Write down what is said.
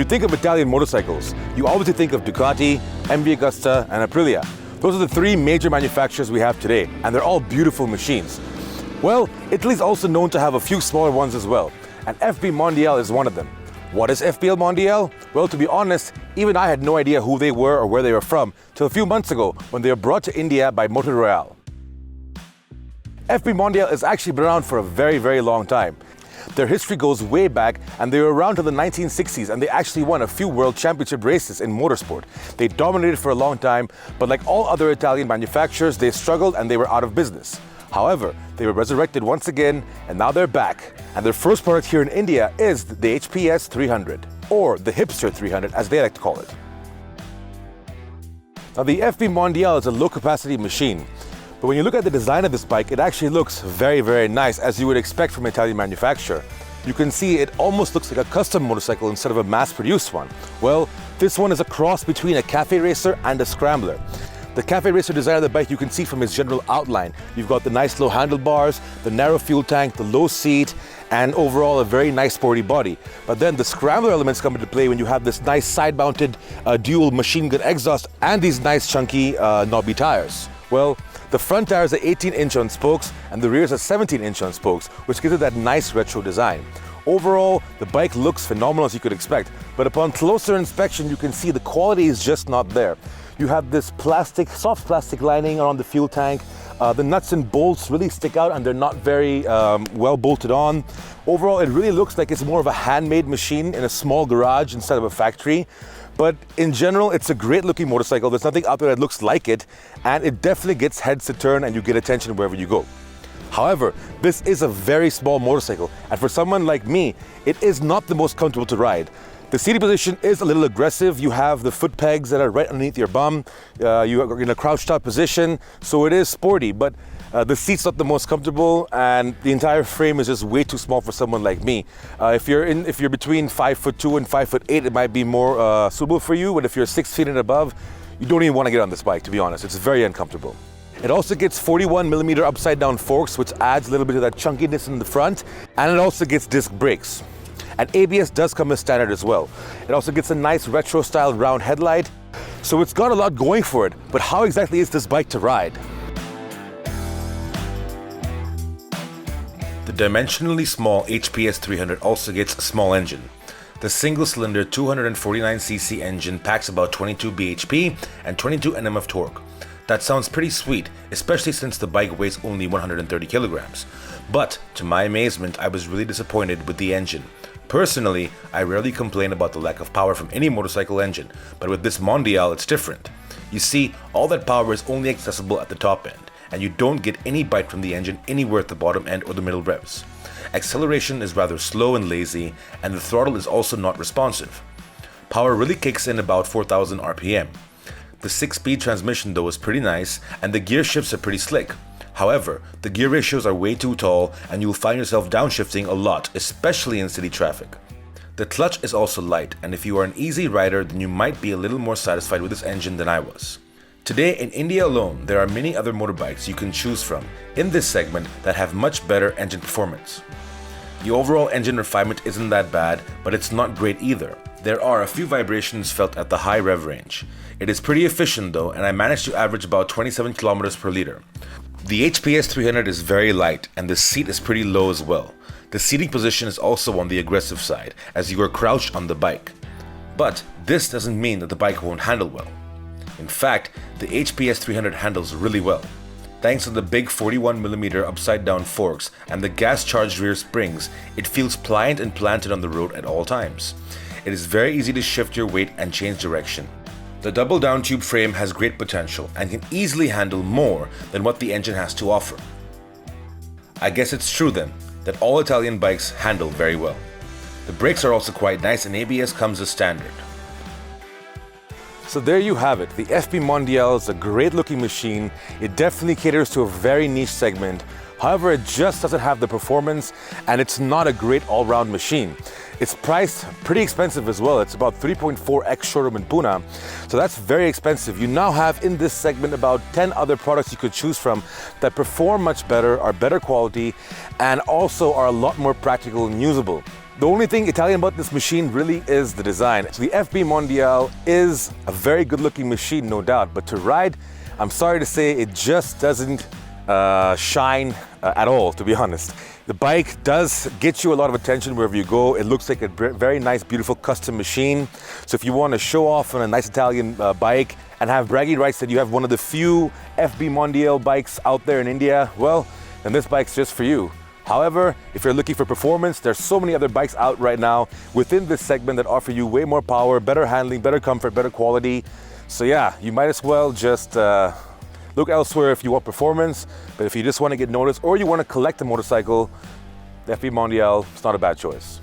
you think of Italian motorcycles, you obviously think of Ducati, MV Agusta, and Aprilia. Those are the three major manufacturers we have today, and they're all beautiful machines. Well, Italy's also known to have a few smaller ones as well, and FB Mondial is one of them. What is FB Mondial? Well, to be honest, even I had no idea who they were or where they were from till a few months ago when they were brought to India by Motoroyale. FB Mondial has actually been around for a very, very long time. Their history goes way back, and they were around to the 1960s, and they actually won a few world championship races in motorsport. They dominated for a long time, but like all other Italian manufacturers, they struggled and they were out of business. However, they were resurrected once again, and now they're back. And their first product here in India is the HPS 300, or the Hipster 300 as they like to call it. Now the FB Mondial is a low-capacity machine, but when you look at the design of this bike, it actually looks very, very nice, as you would expect from an Italian manufacturer. You can see it almost looks like a custom motorcycle instead of a mass-produced one. Well, this one is a cross between a cafe racer and a scrambler. The cafe racer design of the bike you can see from its general outline. You've got the nice low handlebars, the narrow fuel tank, the low seat, and overall a very nice sporty body. But then the scrambler elements come into play when you have this nice side-mounted dual machine gun exhaust and these nice chunky knobby tires. Well, the front tires are 18-inch on spokes and the rears are 17-inch on spokes, which gives it that nice retro design. Overall, the bike looks phenomenal as you could expect, but upon closer inspection you can see the quality is just not there. You have this plastic, soft plastic lining around the fuel tank. The nuts and bolts really stick out and they're not very well bolted on. Overall, it really looks like it's more of a handmade machine in a small garage instead of a factory. But in general, it's a great looking motorcycle. There's nothing out there that looks like it, and it definitely gets heads to turn and you get attention wherever you go. However, this is a very small motorcycle, and for someone like me, it is not the most comfortable to ride. The seating position is a little aggressive. You have the foot pegs that are right underneath your bum. You are in a crouched out position, so it is sporty, but the seat's not the most comfortable, and the entire frame is just way too small for someone like me. If you're between 5'2" and 5'8", it might be more suitable for you, but if you're 6 feet and above, you don't even want to get on this bike, to be honest. It's very uncomfortable. It also gets 41mm upside down forks, which adds a little bit of that chunkiness in the front, and it also gets disc brakes. And ABS does come as standard as well. It also gets a nice retro style round headlight. So it's got a lot going for it, but how exactly is this bike to ride? The dimensionally small HPS 300 also gets a small engine. The single-cylinder 249cc engine packs about 22 bhp and 22 Nm of torque. That sounds pretty sweet, especially since the bike weighs only 130 kilograms. But to my amazement, I was really disappointed with the engine. Personally, I rarely complain about the lack of power from any motorcycle engine, but with this Mondial it's different. You see, all that power is only accessible at the top end, and you don't get any bite from the engine anywhere at the bottom end or the middle revs. Acceleration is rather slow and lazy, and the throttle is also not responsive. Power really kicks in about 4,000 RPM. The 6-speed transmission though is pretty nice, and the gear shifts are pretty slick. However, the gear ratios are way too tall and you'll find yourself downshifting a lot, especially in city traffic. The clutch is also light, and if you are an easy rider, then you might be a little more satisfied with this engine than I was. Today in India alone, there are many other motorbikes you can choose from in this segment that have much better engine performance. The overall engine refinement isn't that bad, but it's not great either. There are a few vibrations felt at the high rev range. It is pretty efficient though, and I managed to average about 27 kilometers per liter. The HPS 300 is very light, and the seat is pretty low as well. The seating position is also on the aggressive side, as you are crouched on the bike. But this doesn't mean that the bike won't handle well. In fact, the HPS 300 handles really well. Thanks to the big 41mm upside down forks and the gas-charged rear springs, it feels pliant and planted on the road at all times. It is very easy to shift your weight and change direction. The double down tube frame has great potential and can easily handle more than what the engine has to offer. I guess it's true then that all Italian bikes handle very well. The brakes are also quite nice and ABS comes as standard. So there you have it. The FB Mondial is a great looking machine. It definitely caters to a very niche segment. However, it just doesn't have the performance, and it's not a great all-round machine. It's priced pretty expensive as well. It's about 3.4x showroom in Pune. So that's very expensive. You now have in this segment about 10 other products you could choose from that perform much better, are better quality, and also are a lot more practical and usable. The only thing Italian about this machine really is the design. So the FB Mondial is a very good looking machine, no doubt, but to ride, I'm sorry to say, it just doesn't shine at all, to be honest. The bike does get you a lot of attention wherever you go. It looks like a very nice, beautiful custom machine. So if you want to show off on a nice Italian bike and have bragging rights that you have one of the few FB Mondial bikes out there in India, well, then this bike's just for you. However, if you're looking for performance, there's so many other bikes out right now within this segment that offer you way more power, better handling, better comfort, better quality. So yeah, you might as well just look elsewhere if you want performance, but if you just want to get noticed or you want to collect a motorcycle, the FB Mondial is not a bad choice.